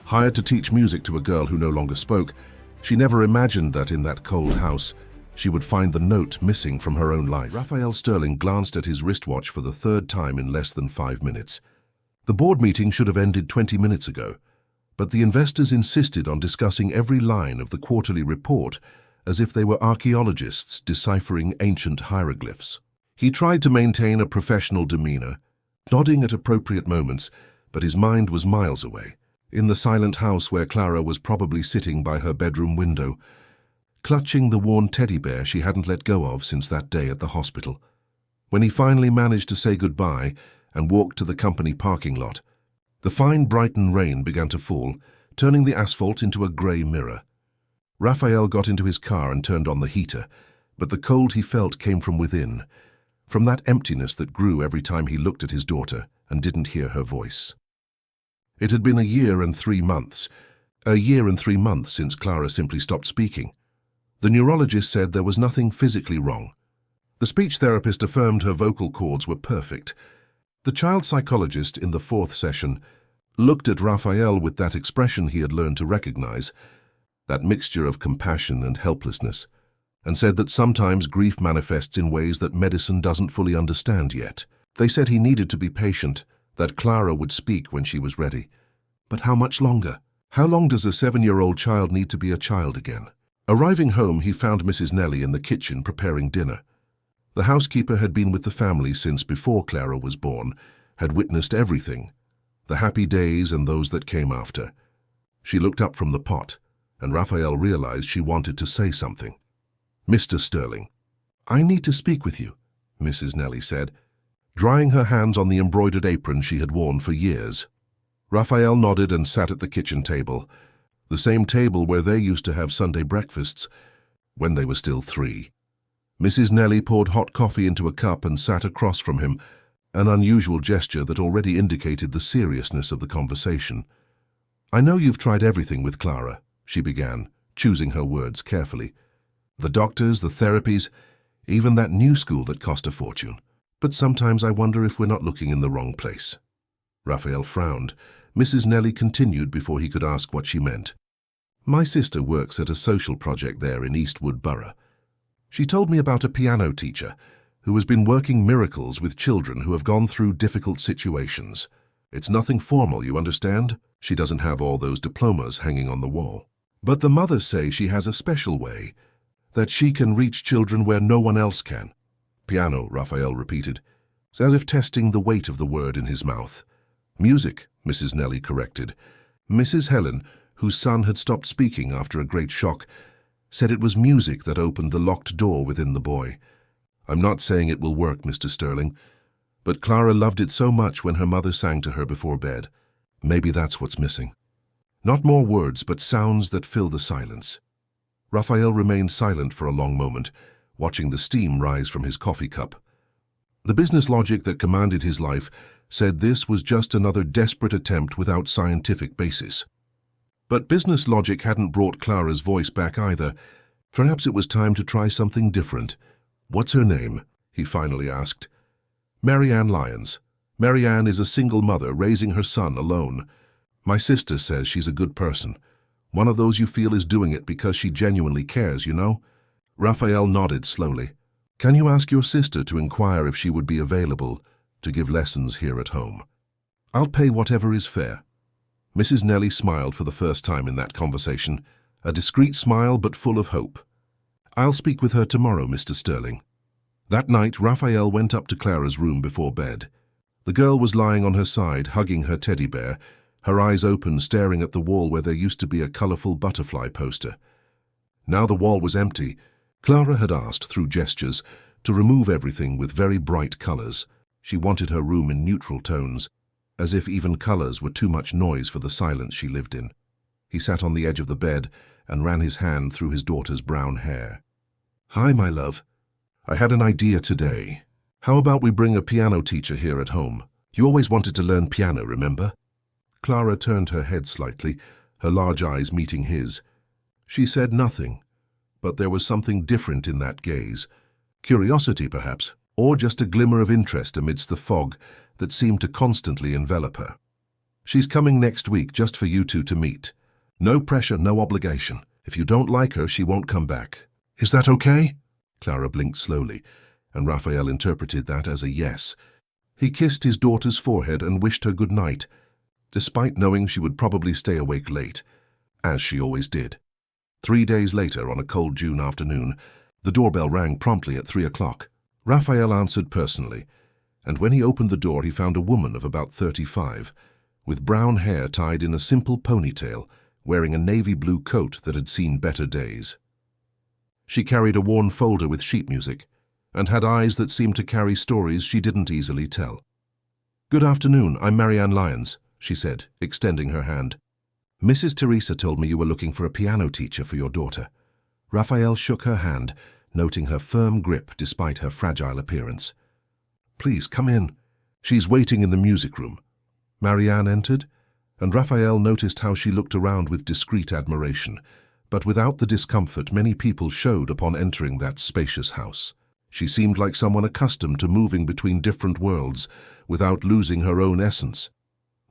Hired to teach music to a girl who no longer spoke, she never imagined that in that cold house, she would find the note missing from her own life. Raphael Sterling glanced at his wristwatch for the third time in less than 5 minutes. The board meeting should have ended 20 minutes ago, but the investors insisted on discussing every line of the quarterly report as if they were archaeologists deciphering ancient hieroglyphs. He tried to maintain a professional demeanor, nodding at appropriate moments, but his mind was miles away, in the silent house where Clara was probably sitting by her bedroom window, clutching the worn teddy bear she hadn't let go of since that day at the hospital. When he finally managed to say goodbye and walked to the company parking lot, the fine Brighton rain began to fall, turning the asphalt into a grey mirror. Raphael got into his car and turned on the heater, but the cold he felt came from within, from that emptiness that grew every time he looked at his daughter and didn't hear her voice. It had been a year and 3 months since Clara simply stopped speaking. The neurologist said there was nothing physically wrong. The speech therapist affirmed her vocal cords were perfect. The child psychologist in the 4th session looked at Raphael with that expression he had learned to recognize, that mixture of compassion and helplessness, and said that sometimes grief manifests in ways that medicine doesn't fully understand yet. They said he needed to be patient, that Clara would speak when she was ready. But how much longer? How long does a 7-year-old child need to be a child again? Arriving home, he found Mrs. Nelly in the kitchen preparing dinner. The housekeeper had been with the family since before Clara was born, had witnessed everything, the happy days and those that came after. She looked up from the pot, and Raphael realized she wanted to say something. "Mr. Sterling." "I need to speak with you," Mrs. Nelly said, drying her hands on the embroidered apron she had worn for years. Raphael nodded and sat at the kitchen table, the same table where they used to have Sunday breakfasts when they were still 3. Mrs. Nelly poured hot coffee into a cup and sat across from him, an unusual gesture that already indicated the seriousness of the conversation. "I know you've tried everything with Clara," she began, choosing her words carefully. "The doctors, the therapies, even that new school that cost a fortune. But sometimes I wonder if we're not looking in the wrong place." Raphael frowned. Mrs. Nelly continued before he could ask what she meant. "My sister works at a social project there in Eastwood Borough. She told me about a piano teacher who has been working miracles with children who have gone through difficult situations. It's nothing formal, you understand? She doesn't have all those diplomas hanging on the wall. But the mothers say she has a special way, that she can reach children where no one else can." "Piano," Raphael repeated, as if testing the weight of the word in his mouth. "Music," Mrs. Nelly corrected. Mrs. Helen, whose son had stopped speaking after a great shock, said it was music that opened the locked door within the boy. "I'm not saying it will work, Mr. Sterling, but Clara loved it so much when her mother sang to her before bed. Maybe that's what's missing. Not more words, but sounds that fill the silence." Raphael remained silent for a long moment, watching the steam rise from his coffee cup. The business logic that commanded his life said this was just another desperate attempt without scientific basis. But business logic hadn't brought Clara's voice back either. Perhaps it was time to try something different. "What's her name?" he finally asked. "Marianne Lyons. Marianne is a single mother raising her son alone. My sister says she's a good person. One of those you feel is doing it because she genuinely cares, you know?" Raphael nodded slowly. "Can you ask your sister to inquire if she would be available to give lessons here at home? I'll pay whatever is fair." Mrs. Nelly smiled for the first time in that conversation, a discreet smile but full of hope. "I'll speak with her tomorrow, Mr. Sterling." That night, Raphael went up to Clara's room before bed. The girl was lying on her side, hugging her teddy bear, her eyes open, staring at the wall where there used to be a colorful butterfly poster. Now the wall was empty. Clara had asked, through gestures, to remove everything with very bright colors. She wanted her room in neutral tones, as if even colors were too much noise for the silence she lived in. He sat on the edge of the bed and ran his hand through his daughter's brown hair. "Hi, my love. I had an idea today. How about we bring a piano teacher here at home? You always wanted to learn piano, remember?" Clara turned her head slightly, her large eyes meeting his. She said nothing, but there was something different in that gaze. Curiosity, perhaps, or just a glimmer of interest amidst the fog that seemed to constantly envelop her. She's coming next week just for you two to meet. No pressure, no obligation. If you don't like her, she won't come back. Is that okay? Clara blinked slowly, and Raphael interpreted that as a yes. He kissed his daughter's forehead and wished her good night, despite knowing she would probably stay awake late, as she always did. 3 days later, on a cold June afternoon, the doorbell rang promptly at 3 o'clock. Raphael answered personally, and when he opened the door he found a woman of about 35, with brown hair tied in a simple ponytail, wearing a navy blue coat that had seen better days. She carried a worn folder with sheet music, and had eyes that seemed to carry stories she didn't easily tell. "Good afternoon, I'm Marianne Lyons," she said, extending her hand. "Mrs. Teresa told me you were looking for a piano teacher for your daughter." Raphael shook her hand, noting her firm grip despite her fragile appearance. "Please, come in. She's waiting in the music room." Marianne entered, and Raphael noticed how she looked around with discreet admiration, but without the discomfort many people showed upon entering that spacious house. She seemed like someone accustomed to moving between different worlds without losing her own essence.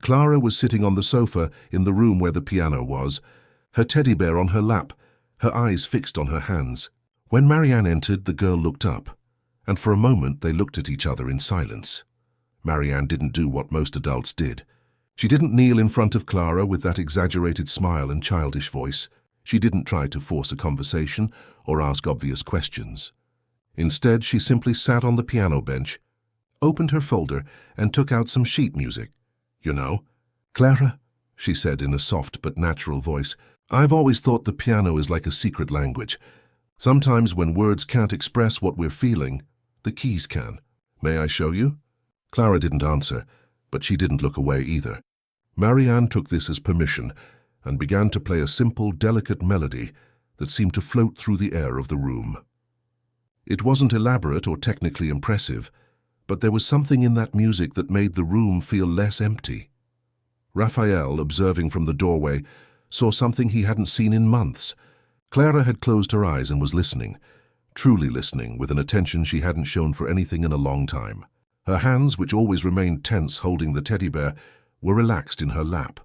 Clara was sitting on the sofa in the room where the piano was, her teddy bear on her lap, her eyes fixed on her hands. When Marianne entered, the girl looked up, and for a moment they looked at each other in silence. Marianne didn't do what most adults did. She didn't kneel in front of Clara with that exaggerated smile and childish voice. She didn't try to force a conversation or ask obvious questions. Instead, she simply sat on the piano bench, opened her folder, and took out some sheet music. "You know, Clara," she said in a soft but natural voice, "I've always thought the piano is like a secret language. Sometimes when words can't express what we're feeling, the keys can. May I show you?" Clara didn't answer, but she didn't look away either. Marianne took this as permission and began to play a simple, delicate melody that seemed to float through the air of the room. It wasn't elaborate or technically impressive, but there was something in that music that made the room feel less empty. Raphael, observing from the doorway, saw something he hadn't seen in months. Clara had closed her eyes and was listening, truly listening, with an attention she hadn't shown for anything in a long time. Her hands, which always remained tense holding the teddy bear, were relaxed in her lap.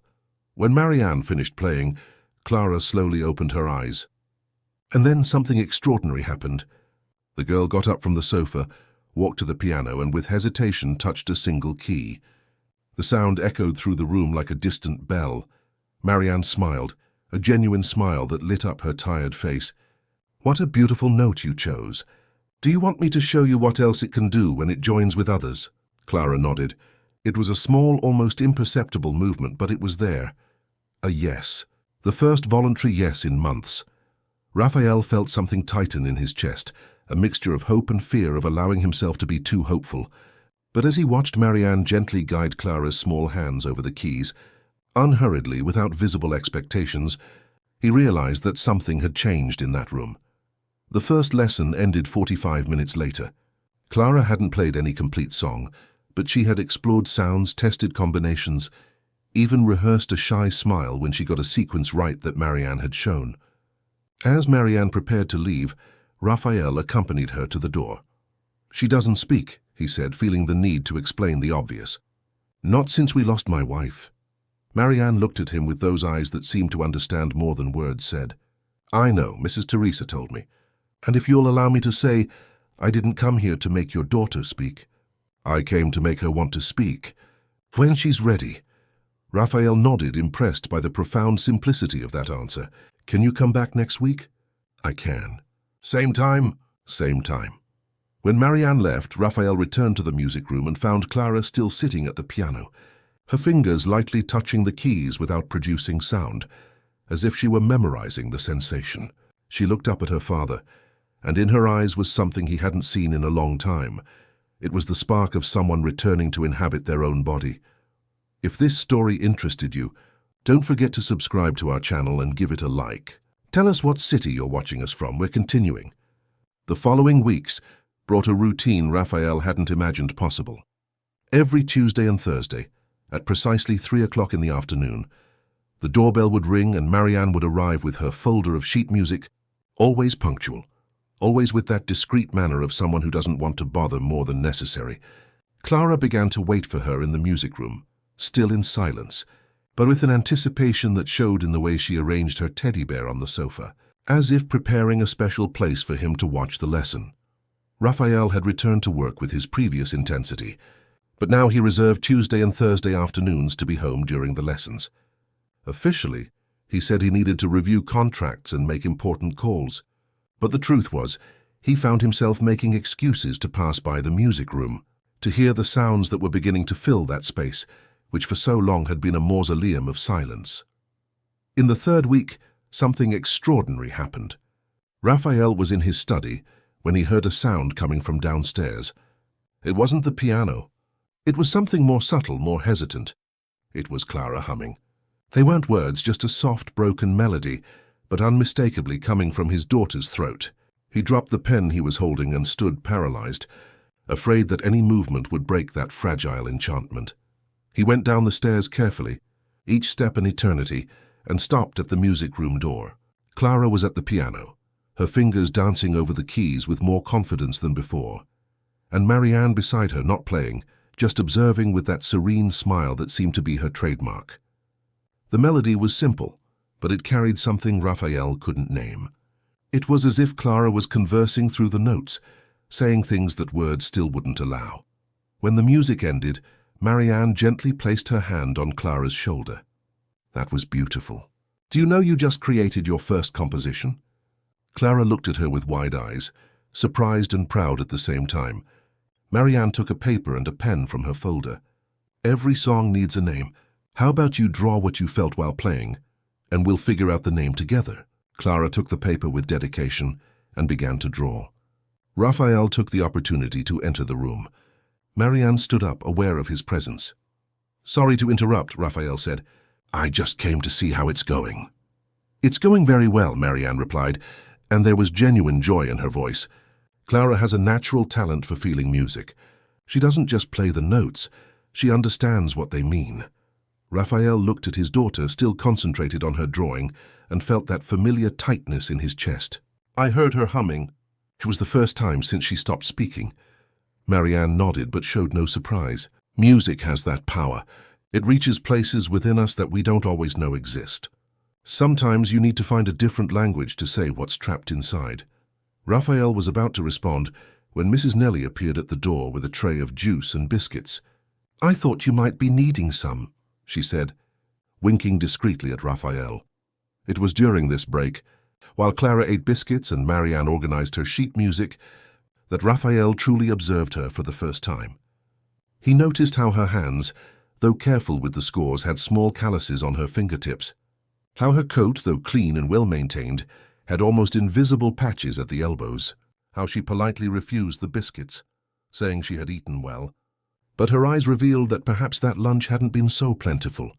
When Marianne finished playing, Clara slowly opened her eyes. And then something extraordinary happened. The girl got up from the sofa, walked to the piano, and with hesitation touched a single key. The sound echoed through the room like a distant bell. Marianne smiled, a genuine smile that lit up her tired face. "What a beautiful note you chose. Do you want me to show you what else it can do when it joins with others?" Clara nodded. It was a small, almost imperceptible movement, but it was there. A yes. The first voluntary yes in months. Raphael felt something tighten in his chest, a mixture of hope and fear of allowing himself to be too hopeful. But as he watched Marianne gently guide Clara's small hands over the keys, unhurriedly, without visible expectations, he realized that something had changed in that room. The first lesson ended 45 minutes later. Clara hadn't played any complete song, but she had explored sounds, tested combinations, even rehearsed a shy smile when she got a sequence right that Marianne had shown. As Marianne prepared to leave, Raphael accompanied her to the door. "She doesn't speak," he said, feeling the need to explain the obvious. "Not since we lost my wife." Marianne looked at him with those eyes that seemed to understand more than words said. "I know, Mrs. Teresa told me. And if you'll allow me to say, I didn't come here to make your daughter speak. I came to make her want to speak. When she's ready." Raphael nodded, impressed by the profound simplicity of that answer. "Can you come back next week?" "I can." "Same time?" "Same time." When Marianne left, Raphael returned to the music room and found Clara still sitting at the piano, her fingers lightly touching the keys without producing sound, as if she were memorizing the sensation. She looked up at her father, and in her eyes was something he hadn't seen in a long time. It was the spark of someone returning to inhabit their own body. If this story interested you, don't forget to subscribe to our channel and give it a like. Tell us what city you're watching us from. We're continuing. The following weeks brought a routine Raphael hadn't imagined possible. Every Tuesday and Thursday, at precisely 3 o'clock in the afternoon, the doorbell would ring and Marianne would arrive with her folder of sheet music, always punctual, always with that discreet manner of someone who doesn't want to bother more than necessary. Clara began to wait for her in the music room, still in silence, but with an anticipation that showed in the way she arranged her teddy bear on the sofa, as if preparing a special place for him to watch the lesson. Raphael had returned to work with his previous intensity, but now he reserved Tuesday and Thursday afternoons to be home during the lessons. Officially, he said he needed to review contracts and make important calls, but the truth was, he found himself making excuses to pass by the music room, to hear the sounds that were beginning to fill that space, which for so long had been a mausoleum of silence. In the third week, something extraordinary happened. Raphael was in his study when he heard a sound coming from downstairs. It wasn't the piano. It was something more subtle, more hesitant. It was Clara humming. They weren't words, just a soft, broken melody, but unmistakably coming from his daughter's throat. He dropped the pen he was holding and stood paralyzed, afraid that any movement would break that fragile enchantment. He went down the stairs carefully, each step an eternity, and stopped at the music room door. Clara was at the piano, her fingers dancing over the keys with more confidence than before, and Marianne beside her, not playing, just observing with that serene smile that seemed to be her trademark. The melody was simple, but it carried something Raphael couldn't name. It was as if Clara was conversing through the notes, saying things that words still wouldn't allow. When the music ended, Marianne gently placed her hand on Clara's shoulder. That was beautiful. Do you know you just created your first composition? Clara looked at her with wide eyes, surprised and proud at the same time. Marianne took a paper and a pen from her folder. Every song needs a name. How about you draw what you felt while playing, and we'll figure out the name together? Clara took the paper with dedication and began to draw. Raphael took the opportunity to enter the room. Marianne stood up, aware of his presence. "Sorry to interrupt," Raphael said. "I just came to see how it's going." "It's going very well," Marianne replied, and there was genuine joy in her voice. Clara has a natural talent for feeling music. She doesn't just play the notes, she understands what they mean. Raphael looked at his daughter, still concentrated on her drawing, and felt that familiar tightness in his chest. "I heard her humming. It was the first time since she stopped speaking." Marianne nodded but showed no surprise. Music has that power. It reaches places within us that we don't always know exist. Sometimes you need to find a different language to say what's trapped inside. Raphael was about to respond when Mrs. Nelly appeared at the door with a tray of juice and biscuits. "I thought you might be needing some," she said, winking discreetly at Raphael. It was during this break, while Clara ate biscuits and Marianne organized her sheet music, that Raphael truly observed her for the first time. He noticed how her hands, though careful with the scores, had small calluses on her fingertips, how her coat, though clean and well-maintained, had almost invisible patches at the elbows, how she politely refused the biscuits, saying she had eaten well. But her eyes revealed that perhaps that lunch hadn't been so plentiful.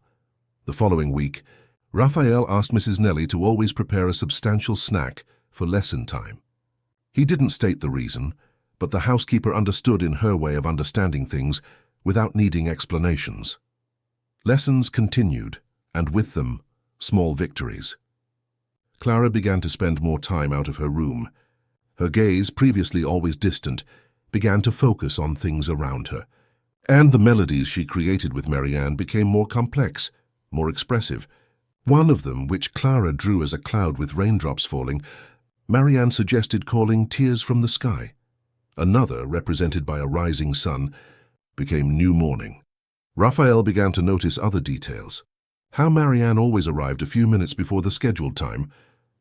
The following week, Raphael asked Mrs. Nelly to always prepare a substantial snack for lesson time. He didn't state the reason, but the housekeeper understood in her way of understanding things without needing explanations. Lessons continued, and with them, small victories. Clara began to spend more time out of her room. Her gaze, previously always distant, began to focus on things around her. And the melodies she created with Marianne became more complex, more expressive. One of them, which Clara drew as a cloud with raindrops falling, Marianne suggested calling Tears from the Sky. Another, represented by a rising sun, became New Morning. Raphael began to notice other details. How Marianne always arrived a few minutes before the scheduled time,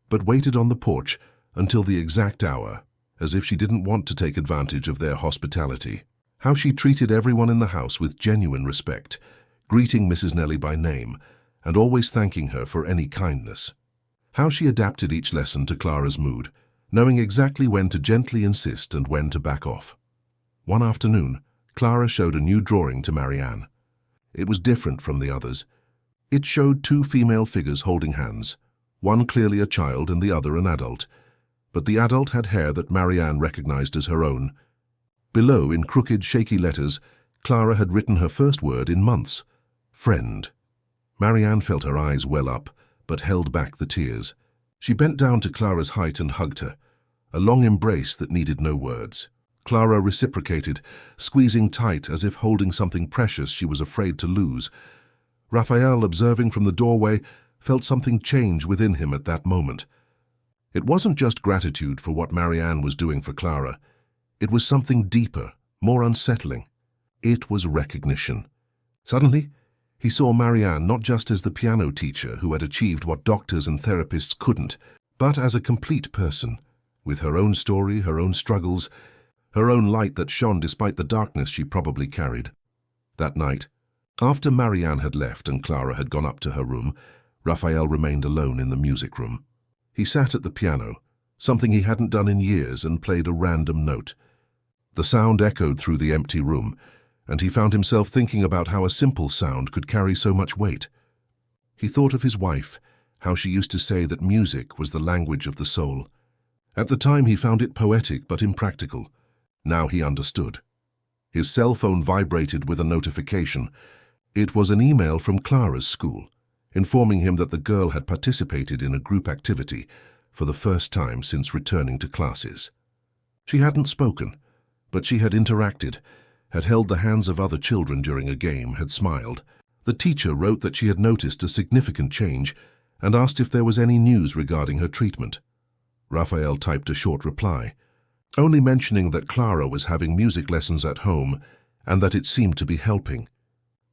but waited on the porch until the exact hour, as if she didn't want to take advantage of their hospitality. How she treated everyone in the house with genuine respect, greeting Mrs. Nelly by name, and always thanking her for any kindness. How she adapted each lesson to Clara's mood, knowing exactly when to gently insist and when to back off. One afternoon, Clara showed a new drawing to Marianne. It was different from the others. It showed two female figures holding hands, one clearly a child and the other an adult, but the adult had hair that Marianne recognized as her own. Below, in crooked, shaky letters, Clara had written her first word in months, friend. Marianne felt her eyes well up, but held back the tears. She bent down to Clara's height and hugged her, a long embrace that needed no words. Clara reciprocated, squeezing tight as if holding something precious she was afraid to lose. Raphael, observing from the doorway, felt something change within him at that moment. It wasn't just gratitude for what Marianne was doing for Clara. It was something deeper, more unsettling. It was recognition. Suddenly, he saw Marianne not just as the piano teacher who had achieved what doctors and therapists couldn't, but as a complete person, with her own story, her own struggles, her own light that shone despite the darkness she probably carried. That night, after Marianne had left and Clara had gone up to her room, Raphael remained alone in the music room. He sat at the piano, something he hadn't done in years, and played a random note. The sound echoed through the empty room, and he found himself thinking about how a simple sound could carry so much weight. He thought of his wife, how she used to say that music was the language of the soul. At the time he found it poetic but impractical. Now he understood. His cell phone vibrated with a notification. It was an email from Clara's school, informing him that the girl had participated in a group activity for the first time since returning to classes. She hadn't spoken, but she had interacted, had held the hands of other children during a game, had smiled. The teacher wrote that she had noticed a significant change and asked if there was any news regarding her treatment. Raphael typed a short reply, only mentioning that Clara was having music lessons at home and that it seemed to be helping.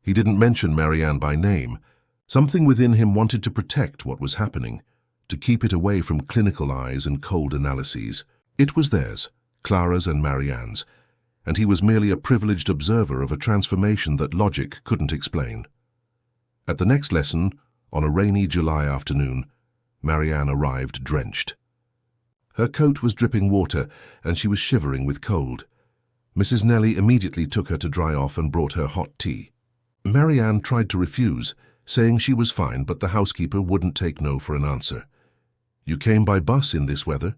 He didn't mention Marianne by name. Something within him wanted to protect what was happening, to keep it away from clinical eyes and cold analyses. It was theirs, Clara's and Marianne's, and he was merely a privileged observer of a transformation that logic couldn't explain. At the next lesson, on a rainy July afternoon, Marianne arrived drenched. Her coat was dripping water, and she was shivering with cold. Mrs. Nellie immediately took her to dry off and brought her hot tea. Marianne tried to refuse, saying she was fine, but the housekeeper wouldn't take no for an answer. "You came by bus in this weather?"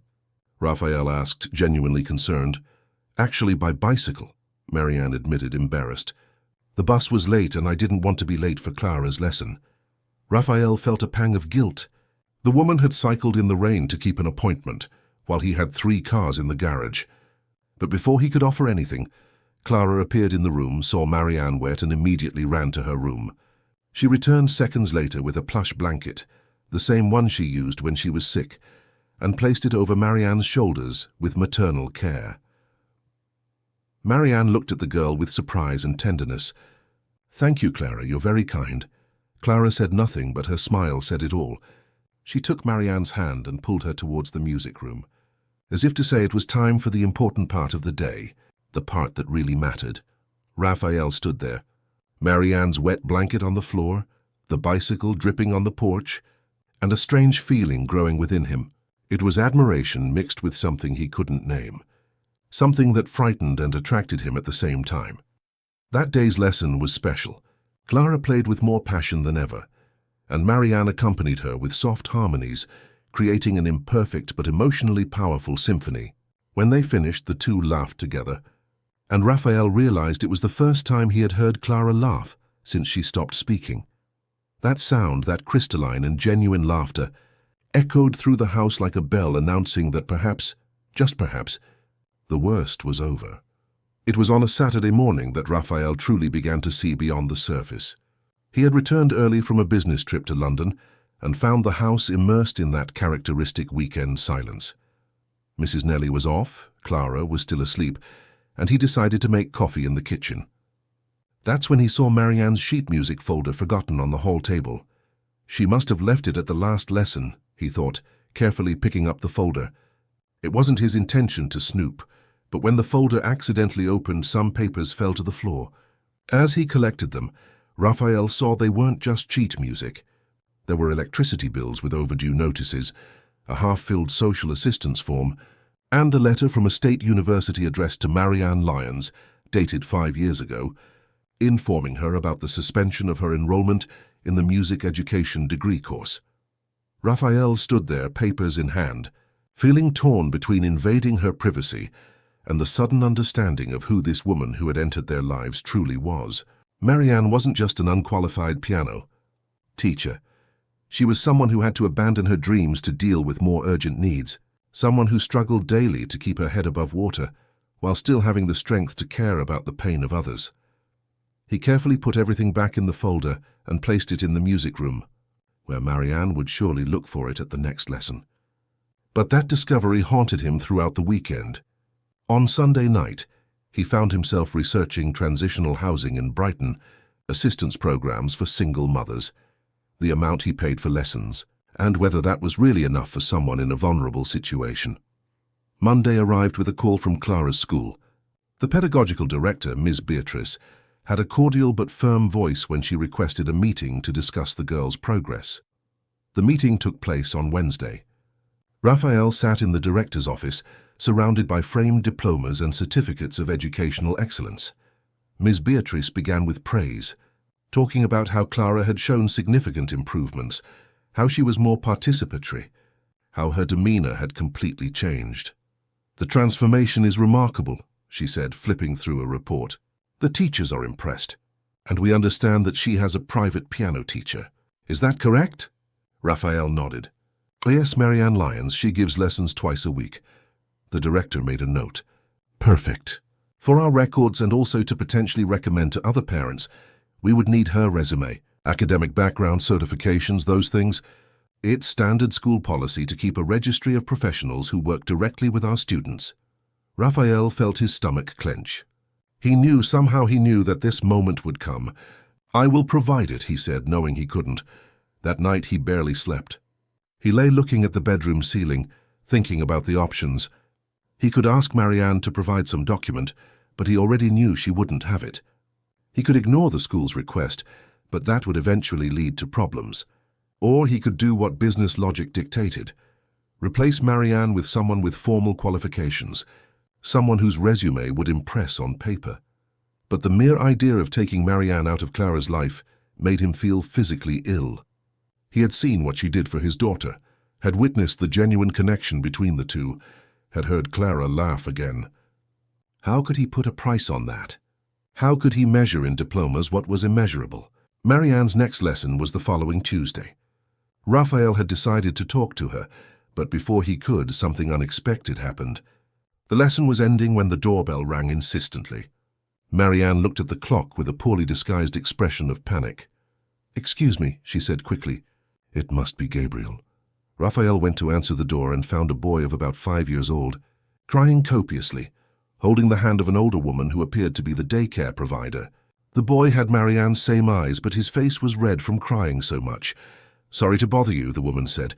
Raphael asked, genuinely concerned. "Actually by bicycle," Marianne admitted, embarrassed. "The bus was late and I didn't want to be late for Clara's lesson." Raphael felt a pang of guilt. The woman had cycled in the rain to keep an appointment, while he had 3 cars in the garage. But before he could offer anything, Clara appeared in the room, saw Marianne wet, and immediately ran to her room. She returned seconds later with a plush blanket, the same one she used when she was sick, and placed it over Marianne's shoulders with maternal care. Marianne looked at the girl with surprise and tenderness. "Thank you, Clara, you're very kind." Clara said nothing, but her smile said it all. She took Marianne's hand and pulled her towards the music room, as if to say it was time for the important part of the day, the part that really mattered. Raphael stood there, Marianne's wet blanket on the floor, the bicycle dripping on the porch, and a strange feeling growing within him. It was admiration mixed with something he couldn't name, something that frightened and attracted him at the same time. That day's lesson was special. Clara played with more passion than ever, and Marianne accompanied her with soft harmonies, creating an imperfect but emotionally powerful symphony. When they finished, the two laughed together, and Raphael realized it was the first time he had heard Clara laugh since she stopped speaking. That sound, that crystalline and genuine laughter, echoed through the house like a bell announcing that perhaps, just perhaps, the worst was over. It was on a Saturday morning that Raphael truly began to see beyond the surface. He had returned early from a business trip to London and found the house immersed in that characteristic weekend silence. Mrs. Nellie was off, Clara was still asleep, and he decided to make coffee in the kitchen. That's when he saw Marianne's sheet music folder forgotten on the hall table. She must have left it at the last lesson, he thought, carefully picking up the folder. It wasn't his intention to snoop, but when the folder accidentally opened, some papers fell to the floor. As he collected them, Raphael saw they weren't just sheet music. There were electricity bills with overdue notices, a half-filled social assistance form, and a letter from a state university addressed to Marianne Lyons, dated 5 years ago, informing her about the suspension of her enrollment in the music education degree course. Raphael stood there, papers in hand, feeling torn between invading her privacy and the sudden understanding of who this woman who had entered their lives truly was. Marianne wasn't just an unqualified piano teacher. She was someone who had to abandon her dreams to deal with more urgent needs, someone who struggled daily to keep her head above water while still having the strength to care about the pain of others. He carefully put everything back in the folder and placed it in the music room, where Marianne would surely look for it at the next lesson. But that discovery haunted him throughout the weekend. On Sunday night, he found himself researching transitional housing in Brighton, assistance programs for single mothers, the amount he paid for lessons, and whether that was really enough for someone in a vulnerable situation. Monday arrived with a call from Clara's school. The pedagogical director, Ms. Beatrice, had a cordial but firm voice when she requested a meeting to discuss the girls' progress. The meeting took place on Wednesday. Raphael sat in the director's office, surrounded by framed diplomas and certificates of educational excellence. Ms. Beatrice began with praise, talking about how Clara had shown significant improvements, how she was more participatory, how her demeanor had completely changed. "The transformation is remarkable," she said, flipping through a report. "The teachers are impressed, and we understand that she has a private piano teacher. Is that correct?" Raphael nodded. "Yes, Marianne Lyons. She gives lessons twice a week." The director made a note. "Perfect. For our records and also to potentially recommend to other parents, we would need her resume, academic background, certifications, those things. It's standard school policy to keep a registry of professionals who work directly with our students." Raphael felt his stomach clench. Somehow he knew that this moment would come. "I will provide it," he said, knowing he couldn't. That night he barely slept. He lay looking at the bedroom ceiling, thinking about the options. He could ask Marianne to provide some document, but he already knew she wouldn't have it. He could ignore the school's request, but that would eventually lead to problems. Or he could do what business logic dictated. Replace Marianne with someone with formal qualifications, someone whose resume would impress on paper. But the mere idea of taking Marianne out of Clara's life made him feel physically ill. He had seen what she did for his daughter, had witnessed the genuine connection between the two, had heard Clara laugh again. How could he put a price on that? How could he measure in diplomas what was immeasurable? Marianne's next lesson was the following Tuesday. Raphael had decided to talk to her, but before he could, something unexpected happened. The lesson was ending when the doorbell rang insistently. Marianne looked at the clock with a poorly disguised expression of panic. "Excuse me," she said quickly. "It must be Gabriel." Raphael went to answer the door and found a boy of about 5 years old, crying copiously, holding the hand of an older woman who appeared to be the daycare provider. The boy had Marianne's same eyes, but his face was red from crying so much. "Sorry to bother you," the woman said.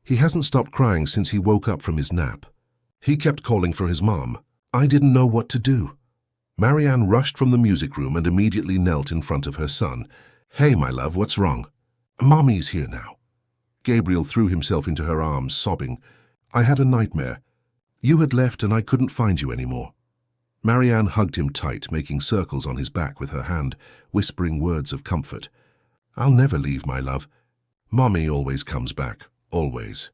"He hasn't stopped crying since he woke up from his nap. He kept calling for his mom. I didn't know what to do." Marianne rushed from the music room and immediately knelt in front of her son. "Hey, my love, what's wrong?" "Mommy's here now." Gabriel threw himself into her arms, sobbing. "I had a nightmare. You had left and I couldn't find you anymore." Marianne hugged him tight, making circles on his back with her hand, whispering words of comfort. "I'll never leave, my love. Mommy always comes back, always."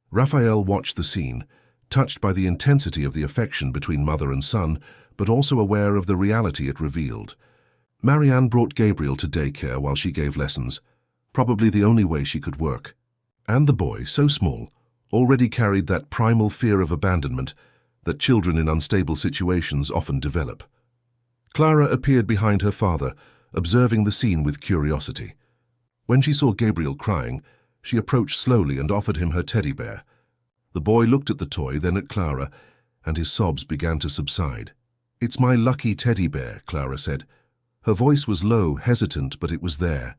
Raphael watched the scene, touched by the intensity of the affection between mother and son, but also aware of the reality it revealed. Marianne brought Gabriel to daycare while she gave lessons, probably the only way she could work. And the boy, so small, already carried that primal fear of abandonment that children in unstable situations often develop. Clara appeared behind her father, observing the scene with curiosity. When she saw Gabriel crying, she approached slowly and offered him her teddy bear. The boy looked at the toy, then at Clara, and his sobs began to subside. "It's my lucky teddy bear," Clara said. Her voice was low, hesitant, but it was there.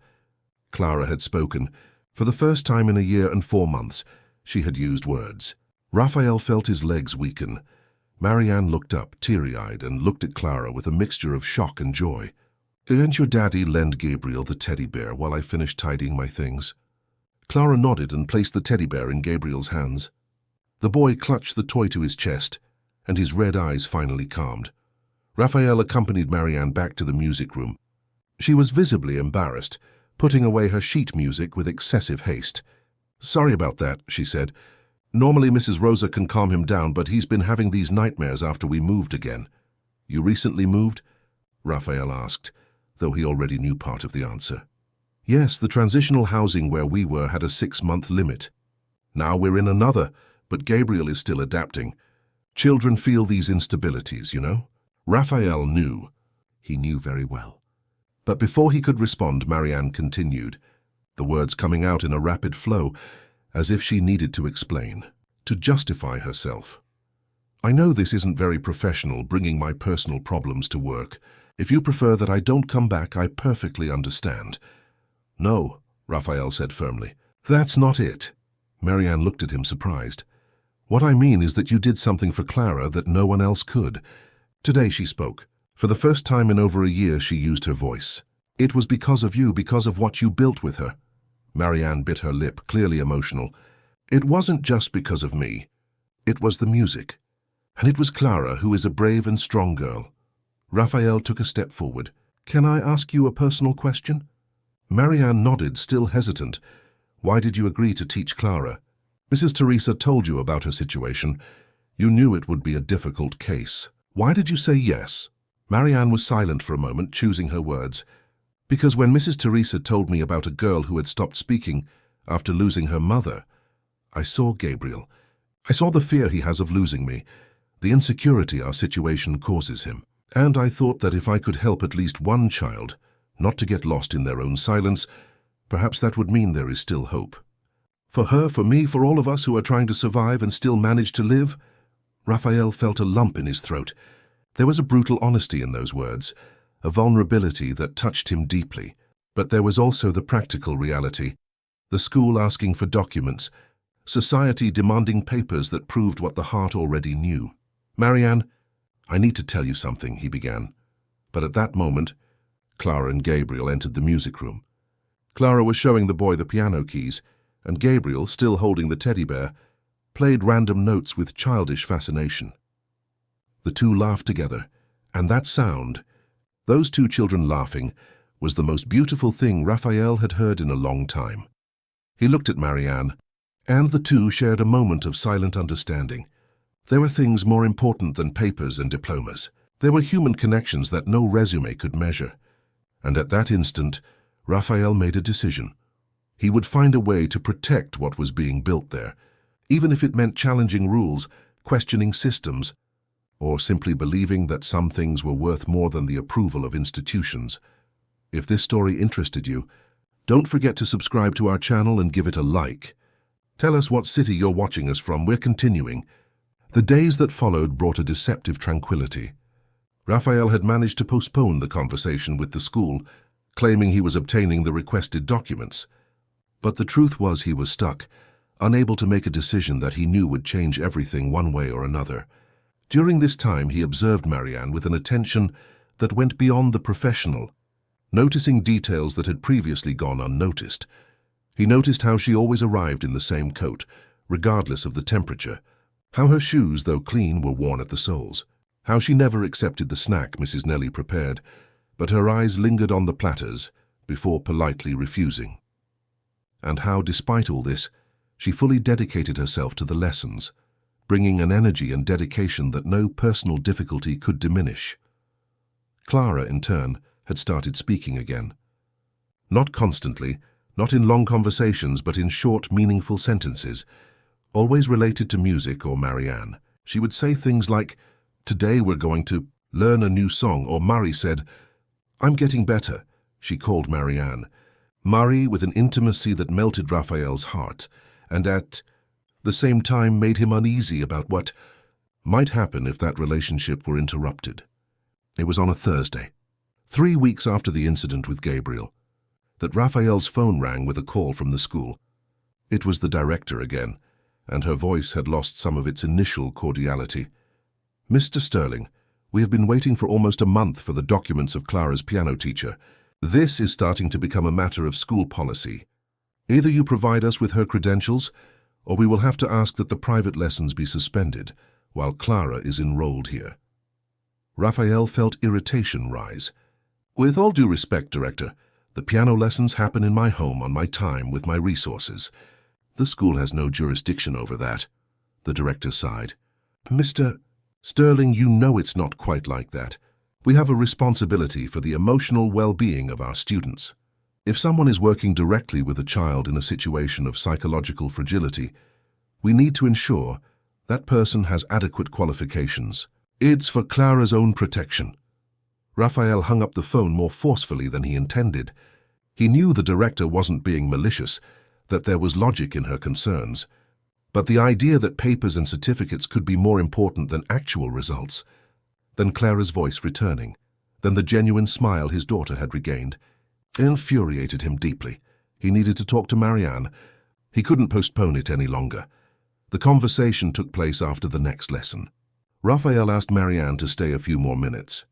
Clara had spoken. For the first time in a year and 4 months, she had used words. Raphael felt his legs weaken. Marianne looked up, teary-eyed, and looked at Clara with a mixture of shock and joy. "Didn't your daddy lend Gabriel the teddy bear while I finished tidying my things?" Clara nodded and placed the teddy bear in Gabriel's hands. The boy clutched the toy to his chest, and his red eyes finally calmed. Raphael accompanied Marianne back to the music room. She was visibly embarrassed, putting away her sheet music with excessive haste. "Sorry about that," she said. "Normally Mrs. Rosa can calm him down, but he's been having these nightmares after we moved again." "You recently moved?" Raphael asked, though he already knew part of the answer. "Yes, the transitional housing where we were had a 6-month limit. Now we're in another, but Gabriel is still adapting. Children feel these instabilities, you know." Raphael knew. He knew very well. But before he could respond, Marianne continued, the words coming out in a rapid flow, as if she needed to explain, to justify herself. I know this isn't very professional, bringing my personal problems to work. If you prefer that I don't come back, I perfectly understand. No, Raphael said firmly. That's not it. Marianne looked at him surprised. What I mean is that you did something for Clara that no one else could. Today she spoke. For the first time in over a year she used her voice. It was because of you, because of what you built with her. Marianne bit her lip, clearly emotional. It wasn't just because of me. It was the music. And it was Clara, who is a brave and strong girl. Raphael took a step forward. Can I ask you a personal question? Marianne nodded, still hesitant. Why did you agree to teach Clara? Mrs. Teresa told you about her situation. You knew it would be a difficult case. Why did you say yes? Marianne was silent for a moment, choosing her words. Because when Mrs. Teresa told me about a girl who had stopped speaking after losing her mother, I saw Gabriel. I saw the fear he has of losing me, the insecurity our situation causes him. And I thought that if I could help at least one child not to get lost in their own silence, perhaps that would mean there is still hope. For her, for me, for all of us who are trying to survive and still manage to live. Raphael felt a lump in his throat. There was a brutal honesty in those words, a vulnerability that touched him deeply. But there was also the practical reality, the school asking for documents, society demanding papers that proved what the heart already knew. Marianne, I need to tell you something, he began. But at that moment, Clara and Gabriel entered the music room. Clara was showing the boy the piano keys, and Gabriel, still holding the teddy bear, played random notes with childish fascination. The two laughed together, and that sound, those two children laughing, was the most beautiful thing Raphael had heard in a long time. He looked at Marianne, and the two shared a moment of silent understanding. There were things more important than papers and diplomas. There were human connections that no resume could measure. And at that instant, Raphael made a decision. He would find a way to protect what was being built there, even if it meant challenging rules, questioning systems, or simply believing that some things were worth more than the approval of institutions. If this story interested you, don't forget to subscribe to our channel and give it a like. Tell us what city you're watching us from. We're continuing. The days that followed brought a deceptive tranquility. Raphael had managed to postpone the conversation with the school, claiming he was obtaining the requested documents. But the truth was he was stuck, unable to make a decision that he knew would change everything one way or another. During this time, he observed Marianne with an attention that went beyond the professional, noticing details that had previously gone unnoticed. He noticed how she always arrived in the same coat, regardless of the temperature, how her shoes, though clean, were worn at the soles, how she never accepted the snack Mrs. Nellie prepared, but her eyes lingered on the platters before politely refusing. And how, despite all this, she fully dedicated herself to the lessons, bringing an energy and dedication that no personal difficulty could diminish. Clara, in turn, had started speaking again. Not constantly, not in long conversations, but in short, meaningful sentences, always related to music or Marianne. She would say things like, "Today we're going to learn a new song," or Murray said, "I'm getting better." She called Marianne. Murray with an intimacy that melted Raphael's heart, and at the same time made him uneasy about what might happen if that relationship were interrupted. It was on a Thursday, 3 weeks after the incident with Gabriel, that Raphael's phone rang with a call from the school. It was the director again, and her voice had lost some of its initial cordiality. "Mr. Sterling, we have been waiting for almost a month for the documents of Clara's piano teacher. This is starting to become a matter of school policy. Either you provide us with her credentials, or we will have to ask that the private lessons be suspended while Clara is enrolled here." Raphael felt irritation rise. "With all due respect, Director, the piano lessons happen in my home on my time with my resources. The school has no jurisdiction over that." The director sighed. "Mr. Sterling, you know it's not quite like that. We have a responsibility for the emotional well-being of our students. If someone is working directly with a child in a situation of psychological fragility, we need to ensure that person has adequate qualifications. It's for Clara's own protection." Raphael hung up the phone more forcefully than he intended. He knew the director wasn't being malicious, that there was logic in her concerns. But the idea that papers and certificates could be more important than actual results. Then Clara's voice returning. Then the genuine smile his daughter had regained. Infuriated him deeply. He needed to talk to Marianne. He couldn't postpone it any longer. The conversation took place after the next lesson. Raphael asked Marianne to stay a few more minutes.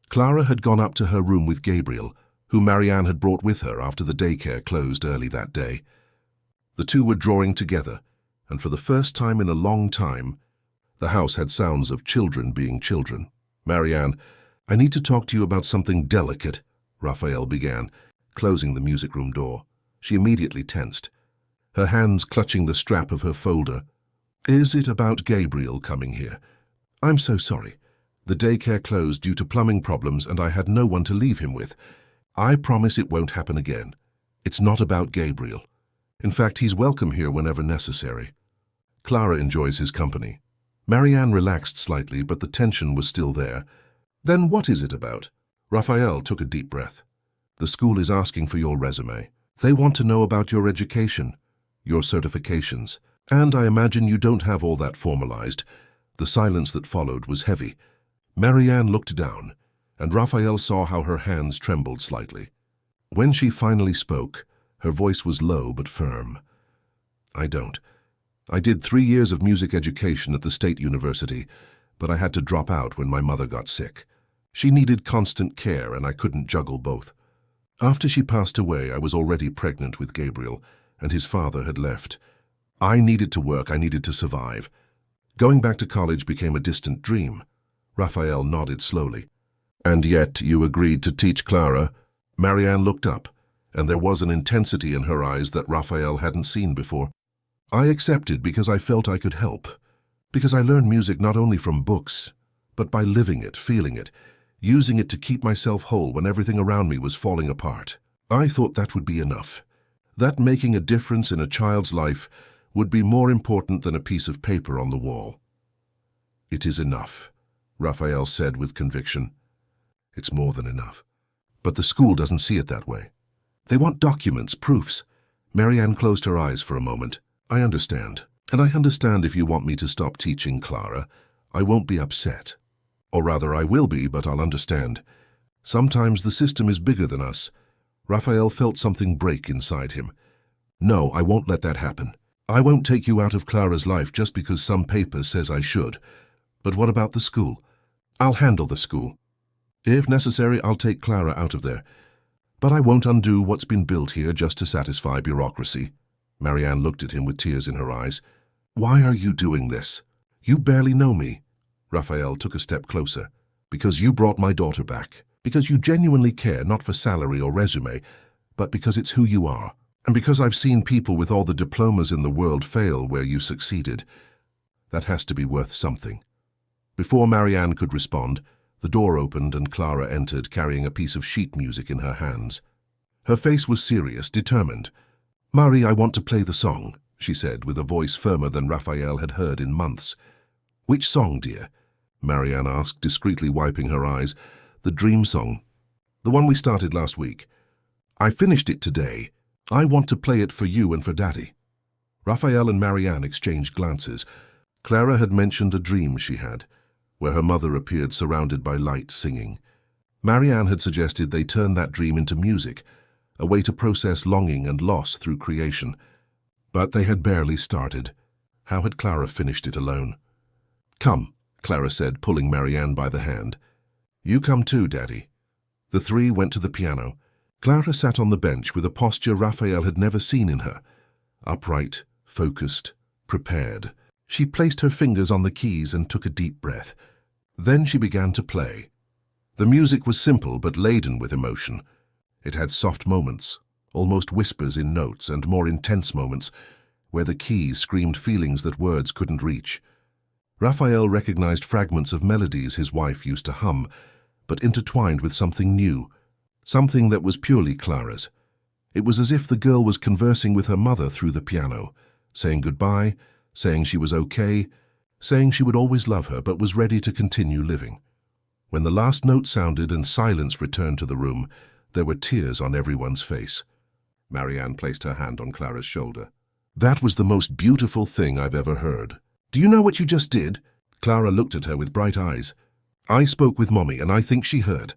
Clara had gone up to her room with Gabriel, whom Marianne had brought with her after the daycare closed early that day. The two were drawing together, and for the first time in a long time, the house had sounds of children being children. Marianne, I need to talk to you about something delicate, Raphael began, closing the music room door. She immediately tensed, her hands clutching the strap of her folder. Is it about Gabriel coming here? I'm so sorry. The daycare closed due to plumbing problems and I had no one to leave him with. I promise it won't happen again. It's not about Gabriel. In fact, he's welcome here whenever necessary. Clara enjoys his company. Marianne relaxed slightly, but the tension was still there. Then what is it about? Raphael took a deep breath. The school is asking for your resume. They want to know about your education, your certifications, and I imagine you don't have all that formalized. The silence that followed was heavy. Marianne looked down, and Raphael saw how her hands trembled slightly. When she finally spoke, her voice was low but firm. I don't. I did 3 years of music education at the State University, but I had to drop out when my mother got sick. She needed constant care and I couldn't juggle both. After she passed away, I was already pregnant with Gabriel, and his father had left. I needed to work, I needed to survive. Going back to college became a distant dream. Raphael nodded slowly. And yet you agreed to teach Clara? Marianne looked up, and there was an intensity in her eyes that Raphael hadn't seen before. I accepted because I felt I could help, because I learned music not only from books, but by living it, feeling it, using it to keep myself whole when everything around me was falling apart. I thought that would be enough, that making a difference in a child's life would be more important than a piece of paper on the wall. It is enough, Raphael said with conviction. It's more than enough. But the school doesn't see it that way. They want documents, proofs. Marianne closed her eyes for a moment. I understand. And I understand if you want me to stop teaching Clara. I won't be upset. Or rather, I will be, but I'll understand. Sometimes the system is bigger than us. Raphael felt something break inside him. No, I won't let that happen. I won't take you out of Clara's life just because some paper says I should. But what about the school? I'll handle the school. If necessary, I'll take Clara out of there. But I won't undo what's been built here just to satisfy bureaucracy. Marianne looked at him with tears in her eyes. Why are you doing this? You barely know me. Raphael took a step closer. Because you brought my daughter back. Because you genuinely care, not for salary or resume, but because it's who you are. And because I've seen people with all the diplomas in the world fail where you succeeded. That has to be worth something. Before Marianne could respond, the door opened and Clara entered carrying a piece of sheet music in her hands. Her face was serious, determined. Marie, I want to play the song, she said with a voice firmer than Raphael had heard in months. Which song, dear? Marianne asked, discreetly wiping her eyes. The dream song. The one we started last week. I finished it today. I want to play it for you and for Daddy. Raphael and Marianne exchanged glances. Clara had mentioned a dream she had, where her mother appeared surrounded by light singing. Marianne had suggested they turn that dream into music, a way to process longing and loss through creation. But they had barely started. How had Clara finished it alone? Come, Clara said, pulling Marianne by the hand. You come too, Daddy. The three went to the piano. Clara sat on the bench with a posture Raphael had never seen in her. Upright, focused, prepared. She placed her fingers on the keys and took a deep breath. Then she began to play. The music was simple but laden with emotion. It had soft moments, almost whispers in notes, and more intense moments, where the keys screamed feelings that words couldn't reach. Raphael recognized fragments of melodies his wife used to hum, but intertwined with something new, something that was purely Clara's. It was as if the girl was conversing with her mother through the piano, saying goodbye, saying she was okay, saying she would always love her but was ready to continue living. When the last note sounded and silence returned to the room, there were tears on everyone's face. Marianne placed her hand on Clara's shoulder. "That was the most beautiful thing I've ever heard. Do you know what you just did?" Clara looked at her with bright eyes. "I spoke with Mommy, and I think she heard."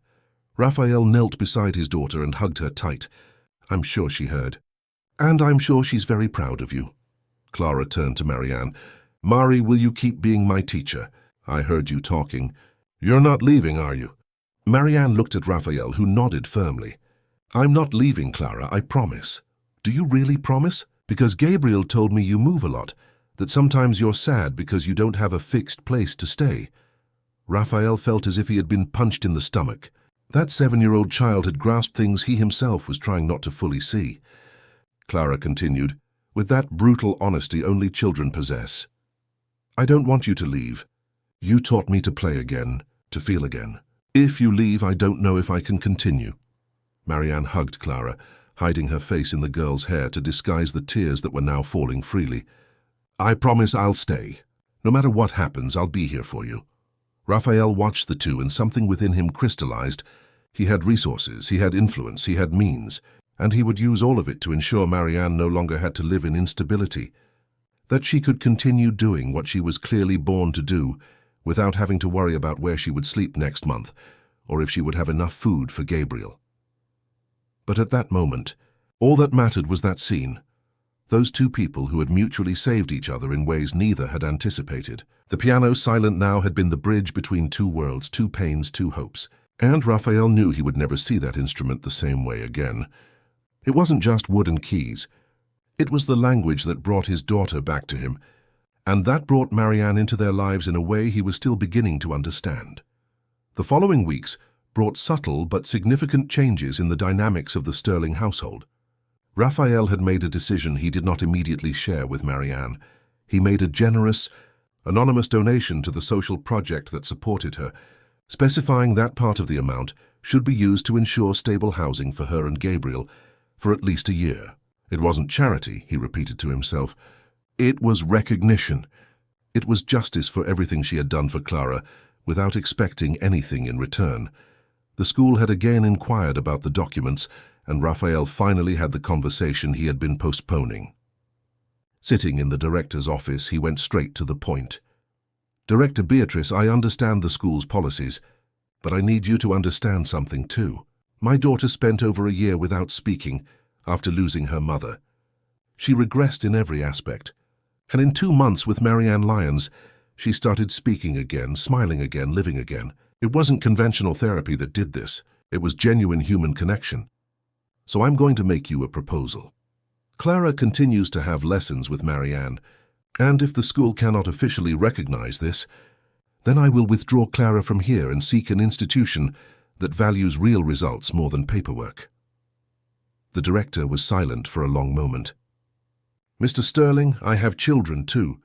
Raphael knelt beside his daughter and hugged her tight. "I'm sure she heard. And I'm sure she's very proud of you." Clara turned to Marianne. "Mari, will you keep being my teacher? I heard you talking. You're not leaving, are you?" Marianne looked at Raphael, who nodded firmly. "I'm not leaving, Clara, I promise." "Do you really promise? Because Gabriel told me you move a lot, that sometimes you're sad because you don't have a fixed place to stay." Raphael felt as if he had been punched in the stomach. That 7-year-old child had grasped things he himself was trying not to fully see. Clara continued, with that brutal honesty only children possess. "I don't want you to leave. You taught me to play again, to feel again. If you leave, I don't know if I can continue." Marianne hugged Clara, hiding her face in the girl's hair to disguise the tears that were now falling freely. "I promise I'll stay. No matter what happens, I'll be here for you." Raphael watched the two, and something within him crystallized. He had resources, he had influence, he had means, and he would use all of it to ensure Marianne no longer had to live in instability, that she could continue doing what she was clearly born to do without having to worry about where she would sleep next month or if she would have enough food for Gabriel. But at that moment, all that mattered was that scene. Those two people who had mutually saved each other in ways neither had anticipated. The piano, silent now, had been the bridge between two worlds, two pains, two hopes. And Raphael knew he would never see that instrument the same way again. It wasn't just wood and keys. It was the language that brought his daughter back to him, and that brought Marianne into their lives in a way he was still beginning to understand. The following weeks brought subtle but significant changes in the dynamics of the Sterling household. Raphael had made a decision he did not immediately share with Marianne. He made a generous, anonymous donation to the social project that supported her, specifying that part of the amount should be used to ensure stable housing for her and Gabriel for at least a year. It wasn't charity, he repeated to himself. It was recognition. It was justice for everything she had done for Clara, without expecting anything in return. The school had again inquired about the documents, and Raphael finally had the conversation he had been postponing. Sitting in the director's office, he went straight to the point. "Director Beatrice, I understand the school's policies, but I need you to understand something too. My daughter spent over a year without speaking after losing her mother. She regressed in every aspect, and in 2 months with Marianne Lyons, she started speaking again, smiling again, living again. It wasn't conventional therapy that did this. It was genuine human connection. So I'm going to make you a proposal. Clara continues to have lessons with Marianne, and if the school cannot officially recognize this, then I will withdraw Clara from here and seek an institution that values real results more than paperwork." The director was silent for a long moment. "Mr. Sterling, I have children too,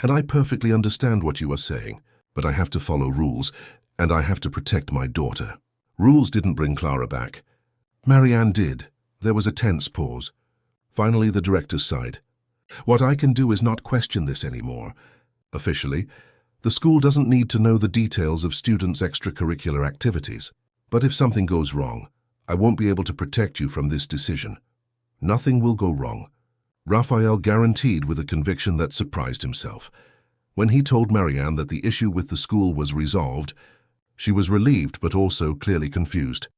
and I perfectly understand what you are saying, but I have to follow rules, and I have to protect my daughter." Rules didn't bring Clara back. Marianne did. There was a tense pause. Finally, the director sighed. "What I can do is not question this anymore. Officially, the school doesn't need to know the details of students' extracurricular activities. But if something goes wrong, I won't be able to protect you from this decision. Nothing will go wrong." Raphael guaranteed with a conviction that surprised himself. When he told Marianne that the issue with the school was resolved, she was relieved but also clearly confused.